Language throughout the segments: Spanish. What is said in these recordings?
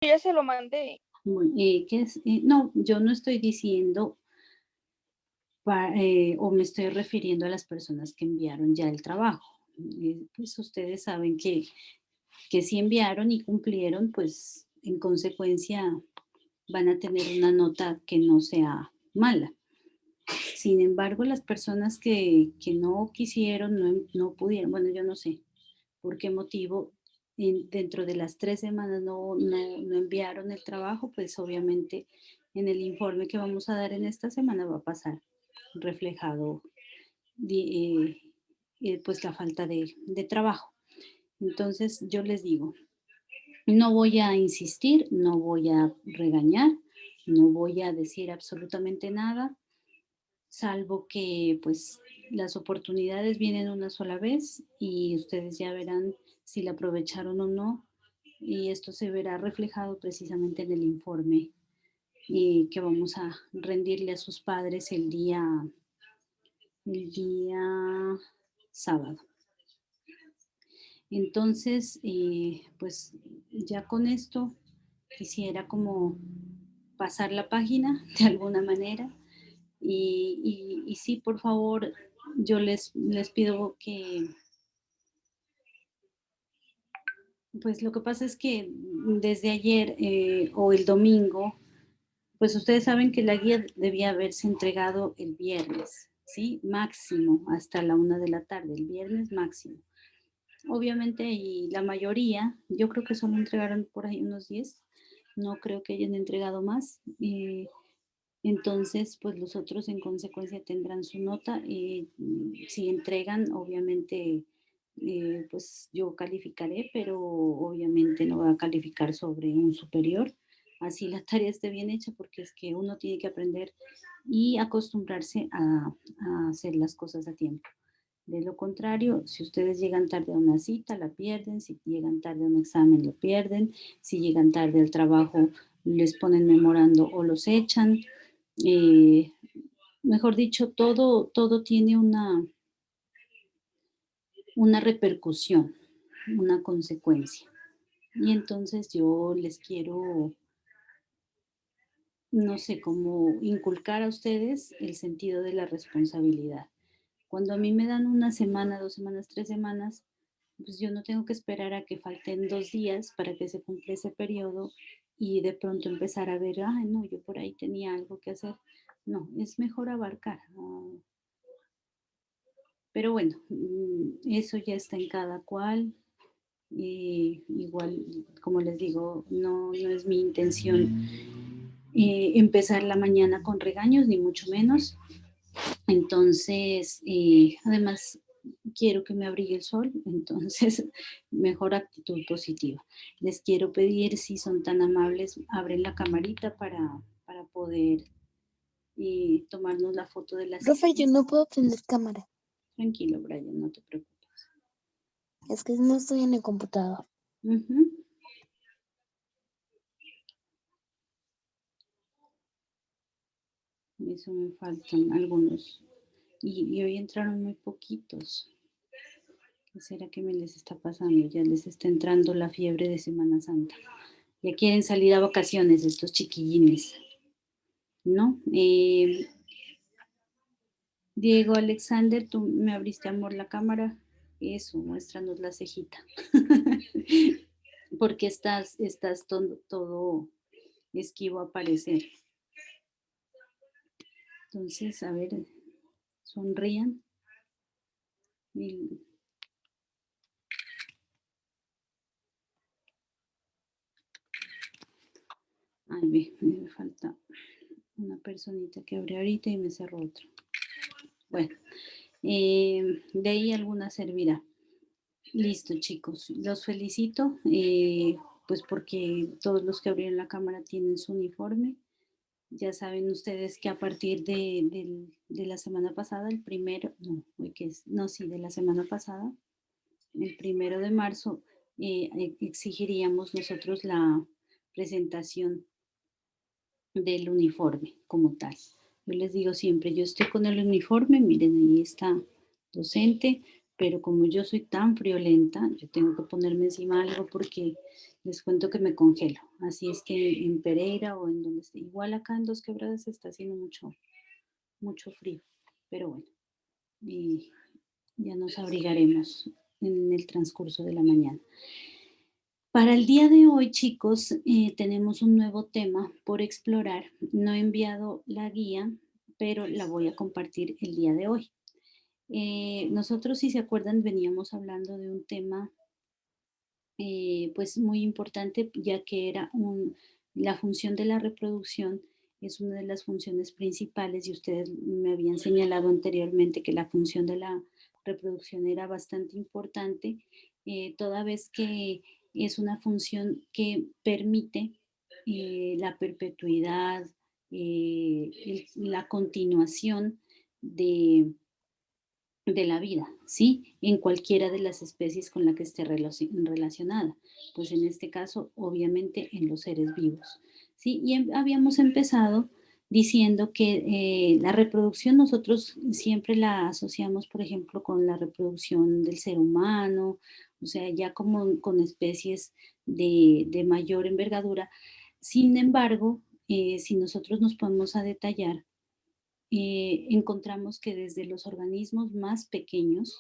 Ya se lo mandé. No, yo no estoy diciendo o me estoy refiriendo a las personas que enviaron ya el trabajo. Pues ustedes saben que si enviaron y cumplieron, pues en consecuencia van a tener una nota que no sea mala. Sin embargo, las personas que no quisieron, no pudieron, bueno, yo no sé por qué motivo, dentro de las 3 semanas no enviaron el trabajo, pues obviamente en el informe que vamos a dar en esta semana va a pasar reflejado pues la falta de trabajo. Entonces yo les digo, no voy a insistir, no voy a regañar, no voy a decir absolutamente nada, salvo que pues las oportunidades vienen una sola vez y ustedes ya verán si la aprovecharon o no, y esto se verá reflejado precisamente en el informe que vamos a rendirle a sus padres el día sábado. Entonces, pues ya con esto quisiera como pasar la página de alguna manera y sí, por favor, yo les pido que, pues lo que pasa es que desde ayer o el domingo, pues ustedes saben que la guía debía haberse entregado el viernes, ¿sí? Máximo, hasta la 1 de la tarde, el viernes máximo. Obviamente, y la mayoría, yo creo que solo entregaron por ahí unos 10, no creo que hayan entregado más. Entonces, pues los otros en consecuencia tendrán su nota. Si entregan, obviamente, pues yo calificaré, pero obviamente no va a calificar sobre un superior. Así la tarea esté bien hecha, porque es que uno tiene que aprender y acostumbrarse a hacer las cosas a tiempo. De lo contrario, si ustedes llegan tarde a una cita, la pierden, si llegan tarde a un examen, lo pierden, si llegan tarde al trabajo, les ponen memorando o los echan. Eh, Mejor dicho, todo tiene una repercusión, una consecuencia. Y entonces yo les quiero, no sé, cómo inculcar a ustedes el sentido de la responsabilidad. Cuando a mí me dan una semana, 2 semanas, 3 semanas, pues yo no tengo que esperar a que falten 2 días para que se cumpla ese periodo y de pronto empezar a ver, ay, no, yo por ahí tenía algo que hacer. No, es mejor abarcar. Pero bueno, eso ya está en cada cual. Igual, como les digo, no es mi intención empezar la mañana con regaños, ni mucho menos. Entonces, además, quiero que me abrigue el sol, entonces, mejor actitud positiva. Les quiero pedir, si son tan amables, abren la camarita para poder tomarnos la foto de la Profe, sesión. yo no puedo prender cámara. Tranquilo, Brian, no te preocupes. Es que no estoy en el computador. Ujú. Eso me faltan algunos. Y hoy entraron muy poquitos. ¿Qué será que me les está pasando? Ya les está entrando la fiebre de Semana Santa. Ya quieren salir a vacaciones estos chiquillines, ¿no? Diego Alexander, tú me abriste, amor, la cámara. Eso, muéstranos la cejita. Porque estás todo esquivo a parecer. Entonces, a ver, sonrían. Y ay, ve, me falta una personita que abre ahorita y me cerró otro. Bueno, de ahí alguna servirá. Listo, chicos, los felicito, pues porque todos los que abrieron la cámara tienen su uniforme. Ya saben ustedes que a partir de la semana pasada, el primero, no, hoy que es, no, sí, de la semana pasada, el 1 de marzo, exigiríamos nosotros la presentación del uniforme como tal. Yo les digo siempre, yo estoy con el uniforme, miren, ahí está docente, pero como yo soy tan friolenta, yo tengo que ponerme encima algo porque Les cuento que me congelo. Así es que en Pereira o en donde esté. Igual acá en Dos Quebradas está haciendo mucho frío. Pero bueno, y ya nos abrigaremos en el transcurso de la mañana. Para el día de hoy, chicos, tenemos un nuevo tema por explorar. No he enviado la guía, pero la voy a compartir el día de hoy. Nosotros, si se acuerdan, veníamos hablando de un tema pues muy importante, ya que era la función de la reproducción es una de las funciones principales y ustedes me habían señalado anteriormente que la función de la reproducción era bastante importante, toda vez que es una función que permite la perpetuidad, la continuación de la vida, ¿sí? En cualquiera de las especies con la que esté relacionada. Pues en este caso, obviamente, en los seres vivos, ¿sí? Y habíamos empezado diciendo que la reproducción nosotros siempre la asociamos, por ejemplo, con la reproducción del ser humano, o sea, ya como con especies de mayor envergadura. Sin embargo, si nosotros nos ponemos a detallar, encontramos que desde los organismos más pequeños,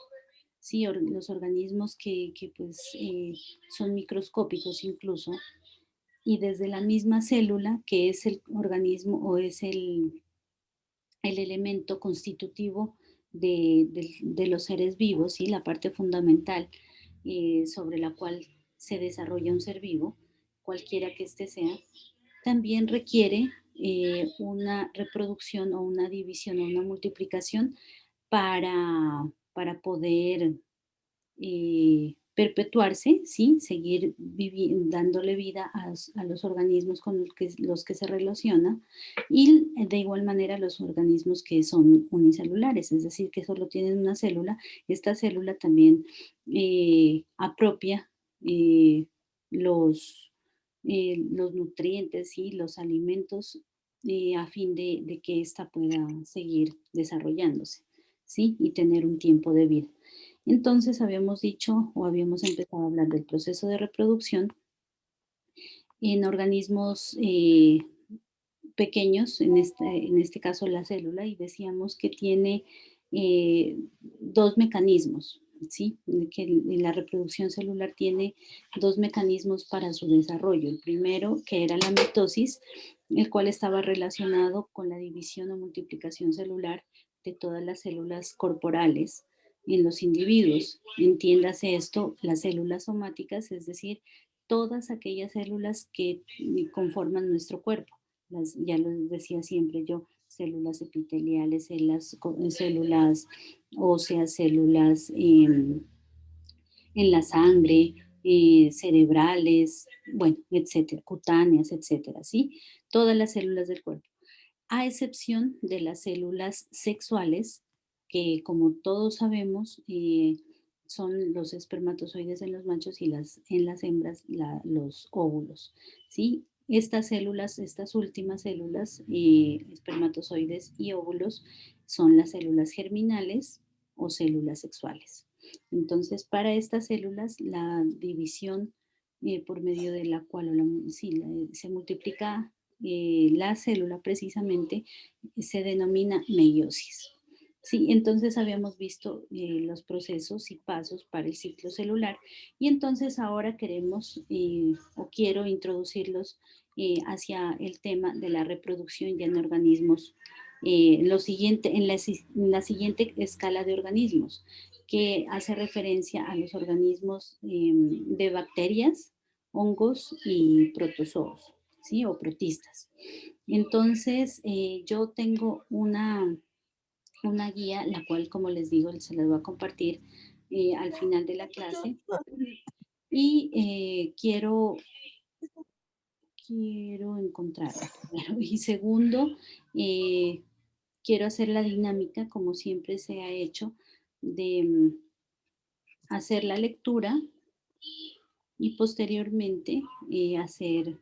sí, los organismos que pues son microscópicos incluso, y desde la misma célula, que es el organismo o es el elemento constitutivo de los seres vivos, ¿sí? La parte fundamental sobre la cual se desarrolla un ser vivo, cualquiera que éste sea, también requiere una reproducción o una división o una multiplicación para poder perpetuarse, ¿sí? Seguir dándole vida a los organismos con los que se relaciona y de igual manera los organismos que son unicelulares, es decir, que solo tienen una célula. Esta célula también apropia eh, los, los nutrientes y los alimentos a fin de que ésta pueda seguir desarrollándose, ¿sí? Y tener un tiempo de vida. Entonces habíamos dicho o habíamos empezado a hablar del proceso de reproducción en organismos pequeños, en este caso la célula, y decíamos que tiene dos mecanismos, ¿sí? Que la reproducción celular tiene dos mecanismos para su desarrollo. El primero, que era la mitosis, el cual estaba relacionado con la división o multiplicación celular de todas las células corporales en los individuos. Entiéndase esto, las células somáticas, es decir, todas aquellas células que conforman nuestro cuerpo. Ya lo decía siempre yo, células epiteliales, células óseas, células en la sangre, cerebrales, bueno, etcétera, cutáneas, etcétera, ¿sí? Todas las células del cuerpo, a excepción de las células sexuales, que como todos sabemos, son los espermatozoides en los machos y en las hembras los óvulos, ¿sí? Estas células, estas últimas células, espermatozoides y óvulos, son las células germinales o células sexuales. Entonces, para estas células, la división por medio de la cual se multiplica la célula precisamente se denomina meiosis. Sí, entonces habíamos visto los procesos y pasos para el ciclo celular y entonces ahora queremos o quiero introducirlos hacia el tema de la reproducción ya en organismos, en la siguiente escala de organismos, que hace referencia a los organismos de bacterias, hongos y protozoos, ¿sí? O protistas. Entonces, yo tengo una guía, la cual, como les digo, se las voy a compartir al final de la clase. Y quiero encontrarla. Y segundo, quiero hacer la dinámica, como siempre se ha hecho, de hacer la lectura y posteriormente hacer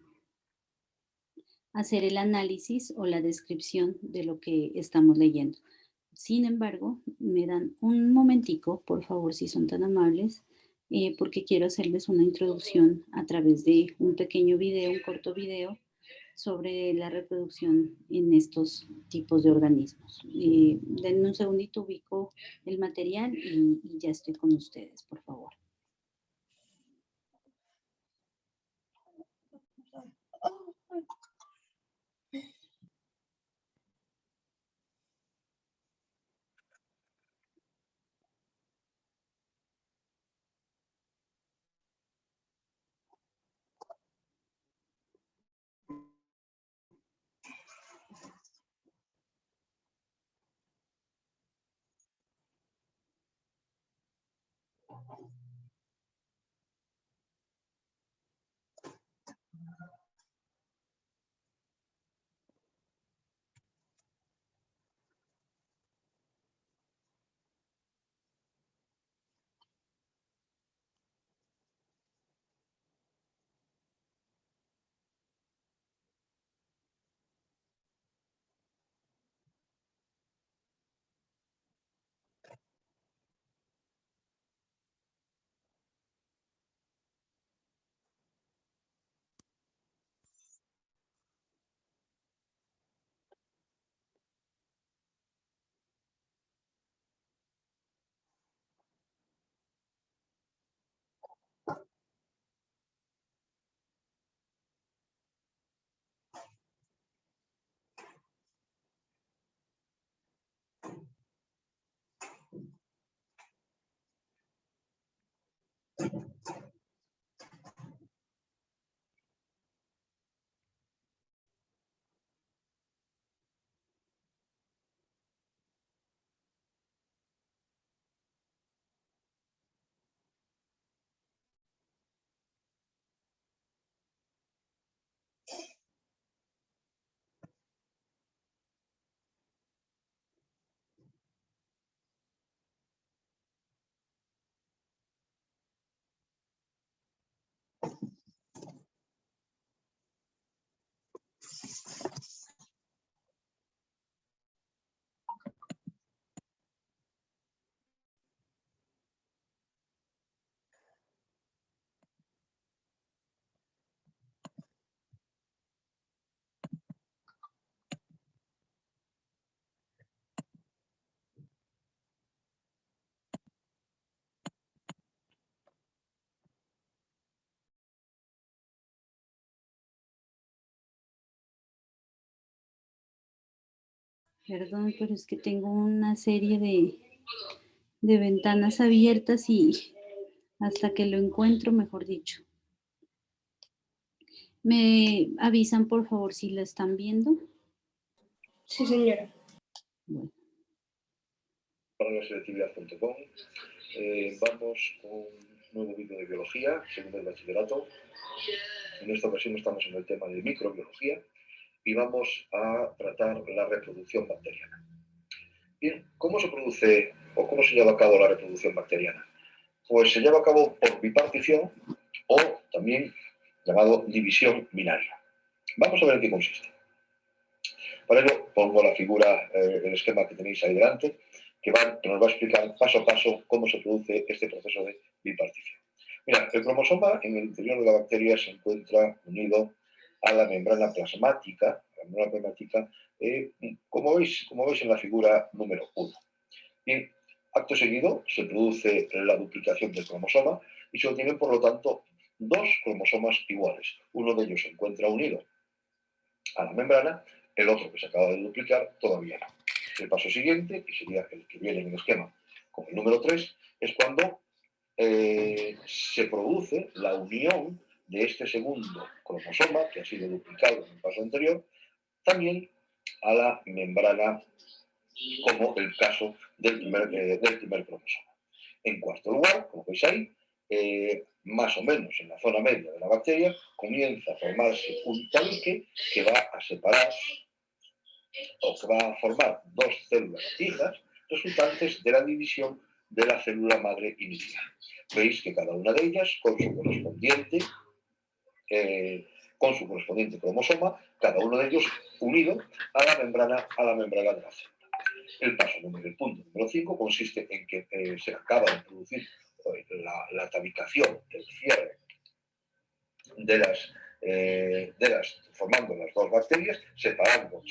el análisis o la descripción de lo que estamos leyendo. Sin embargo, me dan un momentico, por favor, si son tan amables, porque quiero hacerles una introducción a través de un pequeño video, un corto video, sobre la reproducción en estos tipos de organismos. Denme un segundito, ubico el material y ya estoy con ustedes, por favor. Perdón, pero es que tengo una serie de ventanas abiertas y hasta que lo encuentro, mejor dicho. ¿Me avisan, por favor, si lo están viendo? Sí, señora. Bueno. Para selectividad.com. Vamos con un nuevo vídeo de biología, segundo de bachillerato. En esta ocasión estamos en el tema de microbiología y vamos a tratar la reproducción bacteriana. Bien, ¿cómo se produce o cómo se lleva a cabo la reproducción bacteriana? Pues se lleva a cabo por bipartición o también llamado división binaria. Vamos a ver en qué consiste. Para ello pongo la figura, el esquema que tenéis ahí delante, que nos va a explicar paso a paso cómo se produce este proceso de bipartición. Mira, el cromosoma en el interior de la bacteria se encuentra unido a la membrana plasmática, como veis en la figura número 1. Bien, acto seguido se produce la duplicación del cromosoma y se obtienen, por lo tanto, dos cromosomas iguales. Uno de ellos se encuentra unido a la membrana, el otro que se acaba de duplicar todavía no. El paso siguiente, que sería el que viene en el esquema con el número 3, es cuando se produce la unión de este segundo cromosoma, que ha sido duplicado en el paso anterior, también a la membrana, como el caso del primer cromosoma. En cuarto lugar, como veis ahí, más o menos en la zona media de la bacteria, comienza a formarse un tanque que va a separar o que va a formar dos células hijas resultantes de la división de la célula madre inicial. Veis que cada una de ellas con su correspondiente cromosoma, cada uno de ellos unido a la membrana de la célula. El punto número 5 consiste en que se acaba de producir la tabicación, el cierre formando las dos bacterias, separando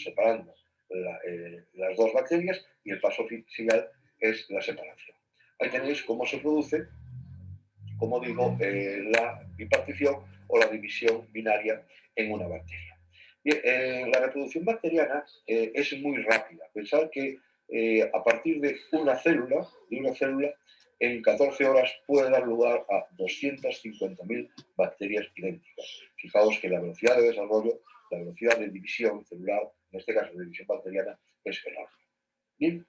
las dos bacterias, y el paso final es la separación. Ahí tenéis cómo se produce, como digo, la bipartición o la división binaria en una bacteria. Bien, la reproducción bacteriana es muy rápida. Pensad que a partir de una célula, en 14 horas puede dar lugar a 250.000 bacterias idénticas. Fijaos que la velocidad de desarrollo, la velocidad de división celular, en este caso de división bacteriana, es enorme. Bien.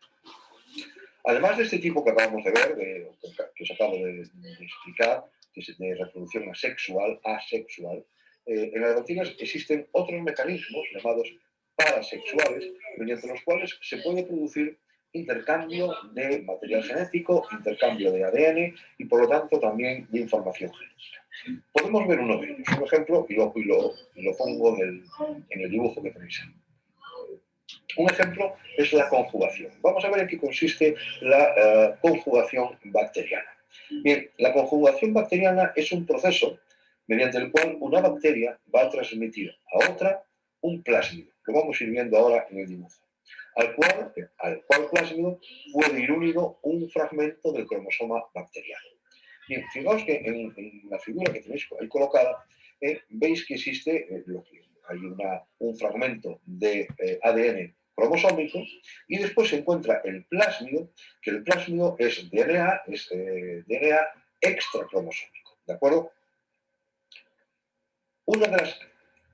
Además de este tipo que acabamos de ver, que os acabo de explicar, que es de reproducción asexual, en las bacterias existen otros mecanismos llamados parasexuales, mediante los cuales se puede producir intercambio de material genético, intercambio de ADN y por lo tanto también de información genética. Podemos ver uno de ellos, un ejemplo, y lo pongo en el dibujo que tenéis ahí. Un ejemplo es la conjugación. Vamos a ver en qué consiste la conjugación bacteriana. Bien, la conjugación bacteriana es un proceso mediante el cual una bacteria va a transmitir a otra un plásmido. Lo vamos a ir viendo ahora en el dibujo. Al cual plásmido puede ir unido un fragmento del cromosoma bacteriano. Bien, fijaos que en la figura que tenéis ahí colocada, veis que existe hay un fragmento de ADN cromosómico, y después se encuentra el plásmido, que el plásmido es DNA extracromosómico, ¿de acuerdo?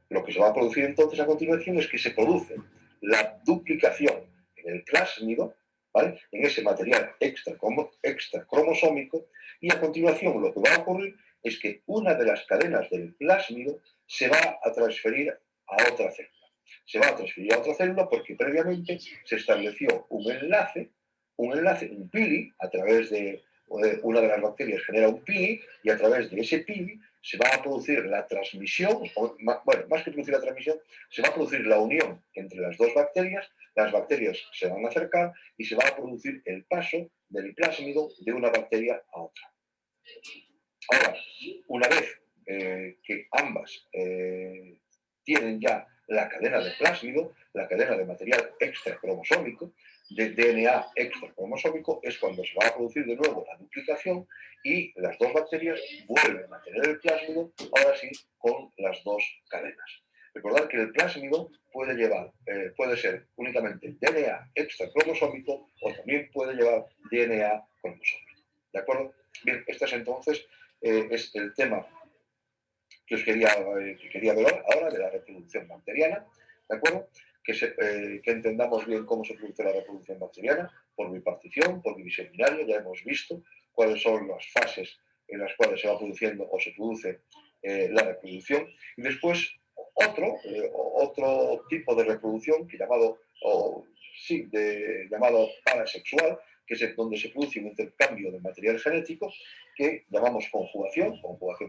Lo que se va a producir entonces a continuación es que se produce la duplicación en el plásmido, ¿vale?, en ese material extracromosómico, y a continuación lo que va a ocurrir es que una de las cadenas del plásmido se va a transferir a otra célula. Se va a transferir a otra célula porque previamente se estableció un enlace, un pili, a través de una de las bacterias genera un pili, y a través de ese pili se va a producir la transmisión, bueno, más que producir la transmisión, se va a producir la unión entre las dos bacterias, las bacterias se van a acercar y se va a producir el paso del plásmido de una bacteria a otra. Ahora, una vez que ambas tienen ya la cadena de plásmido, la cadena de material extracromosómico, de DNA extracromosómico, es cuando se va a producir de nuevo la duplicación y las dos bacterias vuelven a tener el plásmido, ahora sí, con las dos cadenas. Recordad que el plásmido puede ser únicamente DNA extracromosómico o también puede llevar DNA cromosómico. ¿De acuerdo? Bien, este es entonces es el tema que quería ver ahora, de la reproducción bacteriana, ¿de acuerdo? Que entendamos bien cómo se produce la reproducción bacteriana, por bipartición, por división binaria. Ya hemos visto cuáles son las fases en las cuales se va produciendo o se produce la reproducción. Y después otro tipo de reproducción llamado parasexual, que es donde se produce un intercambio de material genético, que llamamos conjugación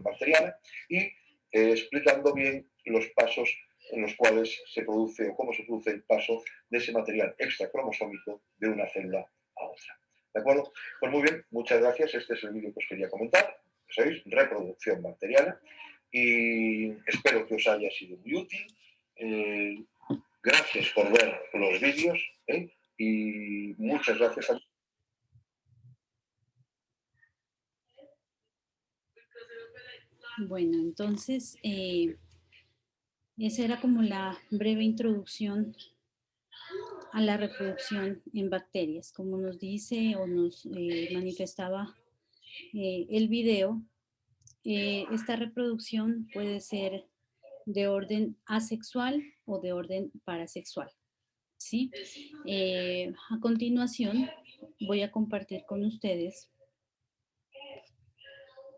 bacteriana, y explicando bien los pasos en los cuales se produce o cómo se produce el paso de ese material extracromosómico de una célula a otra. ¿De acuerdo? Pues muy bien, muchas gracias. Este es el vídeo que os quería comentar. ¿Sabéis? Reproducción bacteriana. Y espero que os haya sido muy útil. Gracias por ver los vídeos, y muchas gracias a Bueno, entonces, esa era como la breve introducción a la reproducción en bacterias. Como nos dice o nos manifestaba el video, esta reproducción puede ser de orden asexual o de orden parasexual, ¿sí? A continuación, voy a compartir con ustedes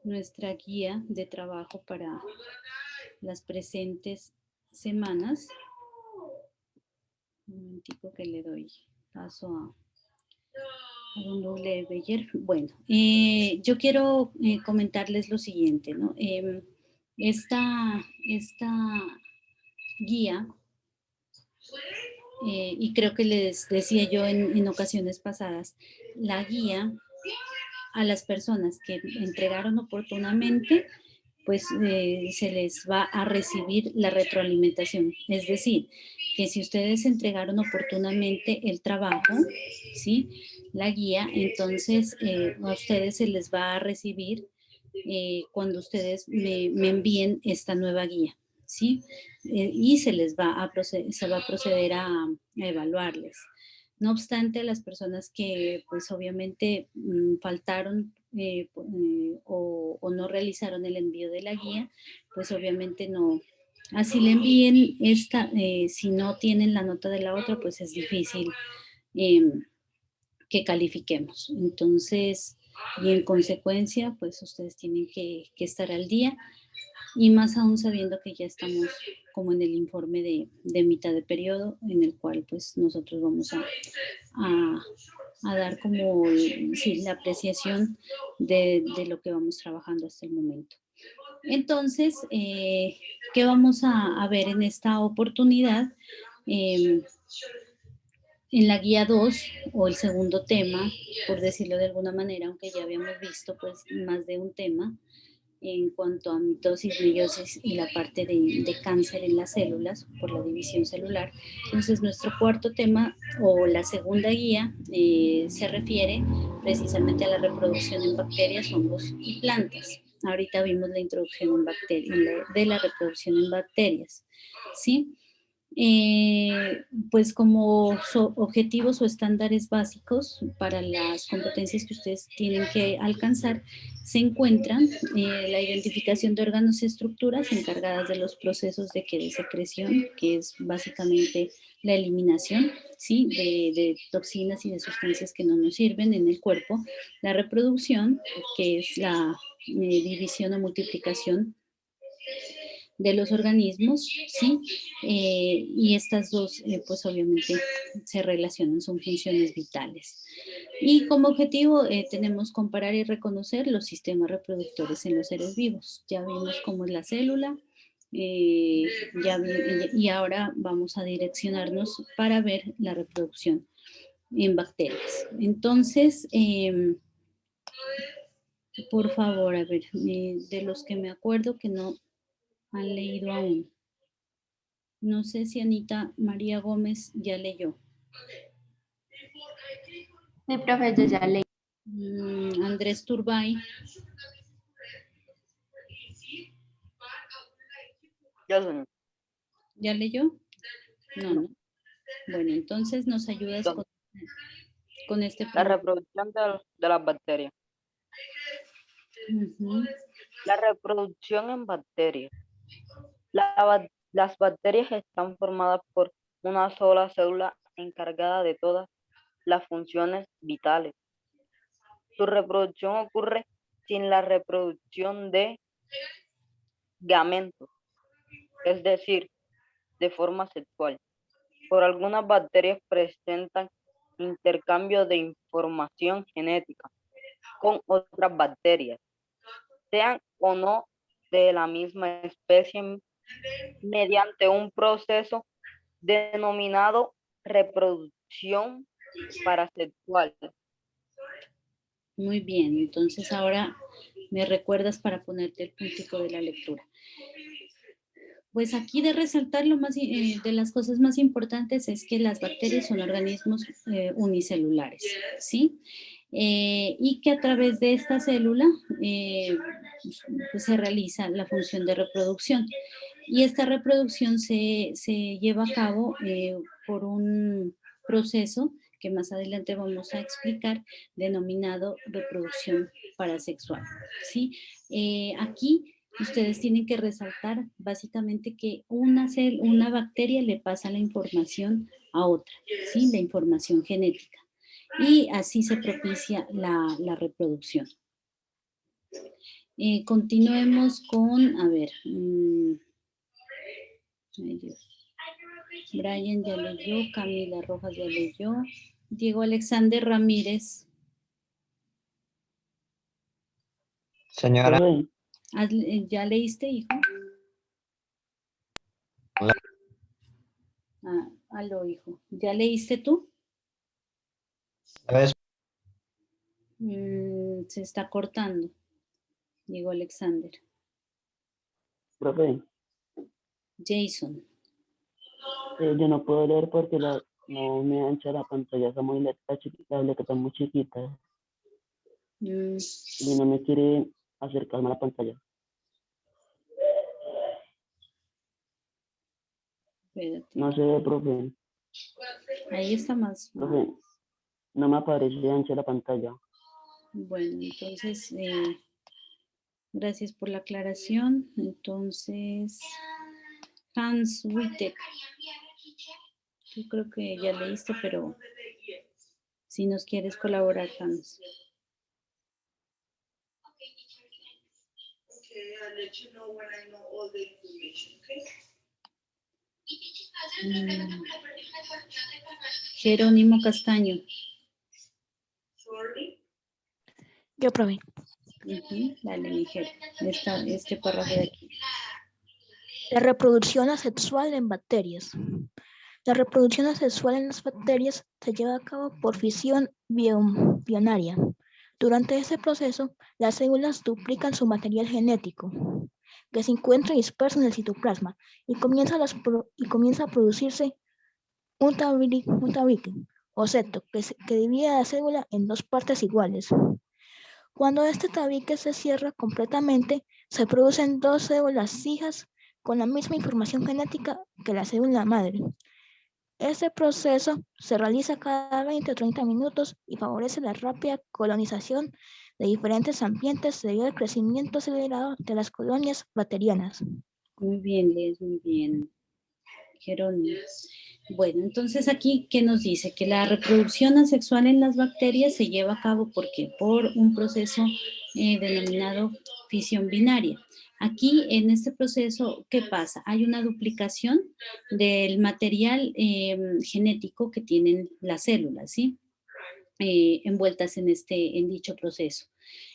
nuestra guía de trabajo para las presentes semanas. Un momentico que le doy paso a don Doble Beyer. Bueno, yo quiero comentarles lo siguiente, ¿no? Esta guía, y creo que les decía yo en ocasiones pasadas, la guía a las personas que entregaron oportunamente, pues se les va a recibir la retroalimentación. Es decir, que si ustedes entregaron oportunamente el trabajo, ¿sí? La guía, entonces a ustedes se les va a recibir cuando ustedes me envíen esta nueva guía, ¿sí? Y se va a proceder a evaluarles. No obstante, las personas que pues obviamente faltaron o no realizaron el envío de la guía, pues obviamente no. Así le envíen esta, si no tienen la nota de la otra, pues es difícil que califiquemos. Entonces, y en consecuencia, pues ustedes tienen que estar al día y más aún sabiendo que ya estamos como en el informe de mitad de periodo, en el cual pues nosotros vamos a dar como sí, la apreciación de lo que vamos trabajando hasta el momento. Entonces, ¿qué vamos a ver en esta oportunidad? En la guía 2 o el segundo tema, por decirlo de alguna manera, aunque ya habíamos visto pues más de un tema en cuanto a mitosis, meiosis y la parte de cáncer en las células por la división celular. Entonces nuestro cuarto tema o la segunda guía se refiere precisamente a la reproducción en bacterias, hongos y plantas. Ahorita vimos la introducción en bacterias, de la reproducción en bacterias, ¿sí? Pues como objetivos o estándares básicos para las competencias que ustedes tienen que alcanzar, se encuentran la identificación de órganos y estructuras encargadas de los procesos de secreción, que es básicamente la eliminación, ¿sí? de toxinas y de sustancias que no nos sirven en el cuerpo, la reproducción, que es la división o multiplicación de los organismos, ¿sí? Y estas dos, pues obviamente se relacionan, son funciones vitales. Y como objetivo tenemos comparar y reconocer los sistemas reproductores en los seres vivos. Ya vimos cómo es la célula, y ahora vamos a direccionarnos para ver la reproducción en bacterias. Entonces, por favor, a ver, de los que me acuerdo que no han leído aún. No sé si Anita María Gómez ya leyó. Sí, profe, yo ya leí. Andrés Turbay. ¿Ya leyó? No. Bueno, entonces nos ayudas con este La reproducción de las bacterias. La reproducción en bacterias. Las bacterias están formadas por una sola célula encargada de todas las funciones vitales. Su reproducción ocurre sin la reproducción de gametos, es decir, de forma sexual. Por algunas bacterias presentan intercambio de información genética con otras bacterias, sean o no de la misma especie, mediante un proceso denominado reproducción parasexual. Muy bien, entonces ahora me recuerdas para ponerte el puntico de la lectura. Pues aquí de resaltar de las cosas más importantes es que las bacterias son organismos unicelulares, ¿sí? Y que a través de esta célula pues se realiza la función de reproducción. Y esta reproducción se lleva a cabo por un proceso que más adelante vamos a explicar, denominado reproducción parasexual, ¿sí? Aquí ustedes tienen que resaltar básicamente que una bacteria le pasa la información a otra, ¿sí? La información genética. Y así se propicia la reproducción. Continuemos con, a ver, Brian ya leyó, Camila Rojas ya leyó, Diego Alexander Ramírez. Señora. ¿Ya leíste, hijo? Aló, hijo. ¿Ya leíste tú? Se está cortando, digo Alexander. Profe, Jason. yo no puedo leer porque no me ancha la pantalla, está muy la letra está muy chiquita Mm, y no me quiere acercarme a la pantalla. espérate. No se ve, profe. Ahí está más. Profe, no me aparece ancha la pantalla. Bueno, entonces, gracias por la aclaración. Entonces, Hans Wittek. Yo creo que ya leíste, pero si nos quieres colaborar, Hans. Jerónimo Castaño. Yo, profe. Dale, Miguel. Este párrafo de aquí. La reproducción asexual en bacterias. La reproducción asexual en las bacterias se lleva a cabo por fisión bionaria. Durante este proceso, las células duplican su material genético, que se encuentra disperso en el citoplasma, y comienza a producirse un tabique o septo que divide a la célula en dos partes iguales. Cuando este tabique se cierra completamente, se producen dos células hijas con la misma información genética que la célula madre. Este proceso se realiza cada 20 o 30 minutos y favorece la rápida colonización de diferentes ambientes debido al crecimiento acelerado de las colonias bacterianas. Muy bien, lees muy bien, Jerónimo. Bueno, entonces aquí, ¿qué nos dice? Que la reproducción asexual en las bacterias se lleva a cabo, ¿por qué? Por un proceso denominado fisión binaria. Aquí, en este proceso, ¿qué pasa? Hay una duplicación del material genético que tienen las células, ¿sí? Envueltas en dicho proceso.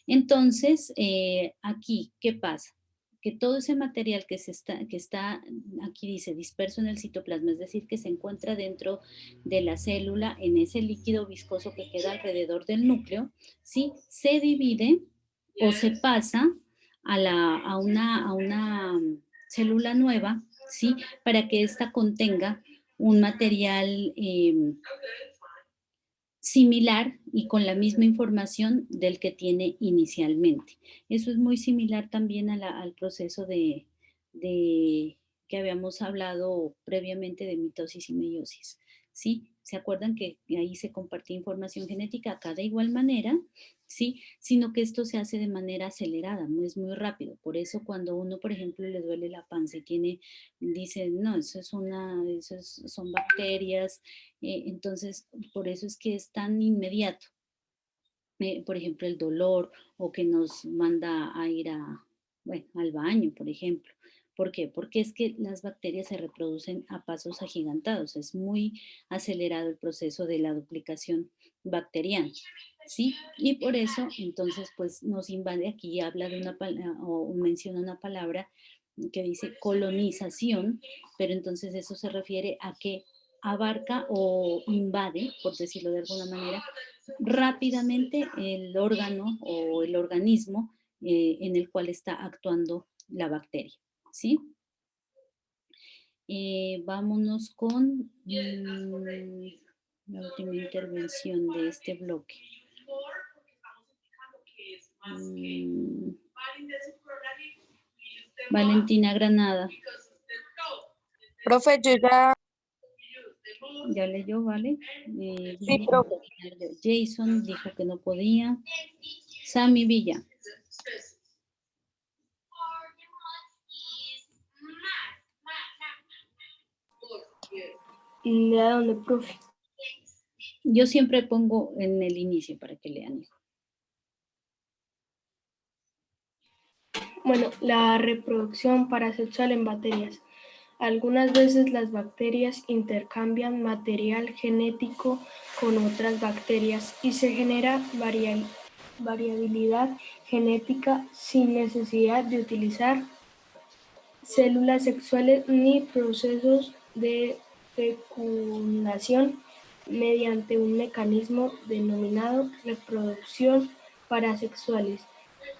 Entonces, aquí, ¿qué pasa? Que todo ese material que está, aquí dice, disperso en el citoplasma, es decir, que se encuentra dentro de la célula, en ese líquido viscoso que queda alrededor del núcleo, ¿sí? Se divide o se pasa a una célula nueva, ¿sí? Para que ésta contenga un material similar y con la misma información del que tiene inicialmente. Eso es muy similar también al proceso de que habíamos hablado previamente de mitosis y meiosis, ¿sí? ¿Se acuerdan que ahí se compartía información genética acá de igual manera? ¿Sí? Sino que esto se hace de manera acelerada, no es muy rápido. Por eso cuando uno, por ejemplo, le duele la panza y dice, no, son bacterias, entonces por eso es que es tan inmediato. Por ejemplo, el dolor o que nos manda a ir al baño, por ejemplo. ¿Por qué? Porque es que las bacterias se reproducen a pasos agigantados. Es muy acelerado el proceso de la duplicación bacteriana, ¿sí? Y por eso, entonces, pues nos invade, aquí habla de o menciona una palabra que dice colonización, pero entonces eso se refiere a que abarca o invade, por decirlo de alguna manera, rápidamente el órgano o el organismo en el cual está actuando la bacteria, ¿sí? Vámonos con la última intervención de este bloque. Valentina Granada. Profe, yo ya... Ya leyó, ¿vale? Sí, profe. Jason dijo que no podía. Sammy Villa. ¿Lea dónde, profe? Yo siempre pongo en el inicio para que lean. Bueno, la reproducción parasexual en bacterias. Algunas veces las bacterias intercambian material genético con otras bacterias y se genera variabilidad genética sin necesidad de utilizar células sexuales ni procesos de fecundación mediante un mecanismo denominado reproducción parasexuales.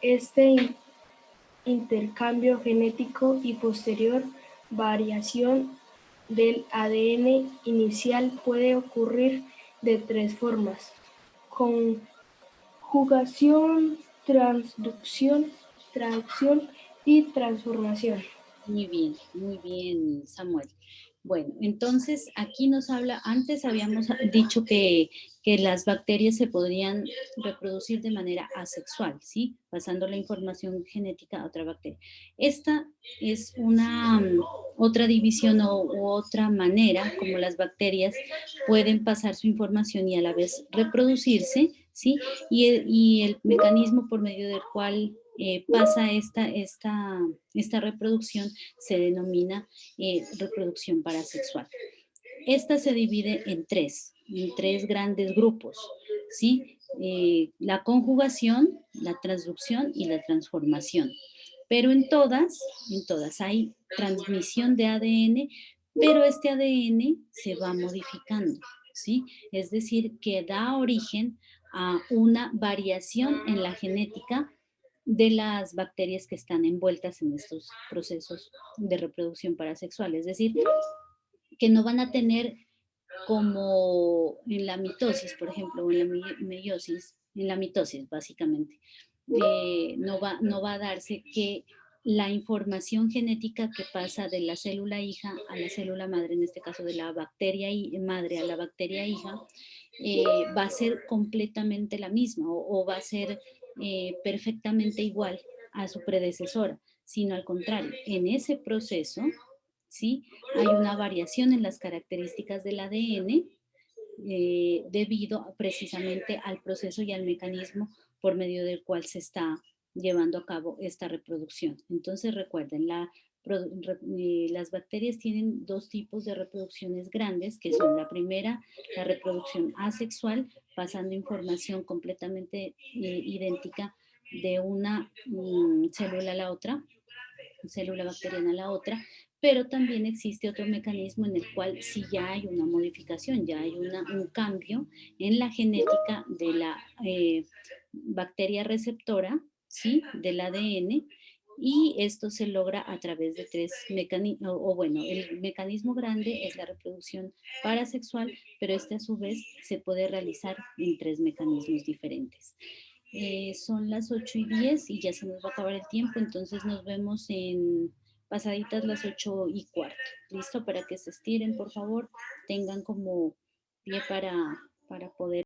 Este intercambio genético y posterior variación del ADN inicial puede ocurrir de 3 formas: conjugación, transducción y transformación. Muy bien, Samuel. Bueno, entonces aquí nos habla, antes habíamos dicho que las bacterias se podrían reproducir de manera asexual, ¿sí? Pasando la información genética a otra bacteria. Esta es una otra división u otra manera como las bacterias pueden pasar su información y a la vez reproducirse, ¿sí? Y el mecanismo por medio del cual pasa esta reproducción se denomina reproducción parasexual. Esta se divide en tres grandes grupos, ¿sí? La conjugación, la transducción y la transformación. Pero en todas hay transmisión de ADN, pero este ADN se va modificando, ¿sí? Es decir, que da origen a una variación en la genética de las bacterias que están envueltas en estos procesos de reproducción parasexual. Es decir, que no van a tener como en la mitosis, por ejemplo, o en la meiosis, en la mitosis básicamente, no va a darse que la información genética que pasa de la célula hija a la célula madre, en este caso de la bacteria madre a la bacteria hija, va a ser completamente la misma o va a ser perfectamente igual a su predecesora, sino al contrario, en ese proceso, ¿sí? Hay una variación en las características del ADN debido precisamente al proceso y al mecanismo por medio del cual se está llevando a cabo esta reproducción. Entonces recuerden, las bacterias tienen dos tipos de reproducciones grandes, que son la primera, la reproducción asexual, pasando información completamente idéntica de una célula a la otra, célula bacteriana a la otra, pero también existe otro mecanismo en el cual sí ya hay una modificación, ya hay un cambio en la genética de la bacteria receptora, ¿sí? Del ADN, y esto se logra a través de tres mecanismos, o bueno, el mecanismo grande es la reproducción parasexual, pero este a su vez se puede realizar en tres mecanismos diferentes. Son las 8:10 y ya se nos va a acabar el tiempo, entonces nos vemos en pasaditas las 8:15. ¿Listo? Para que se estiren, por favor, tengan como pie para poder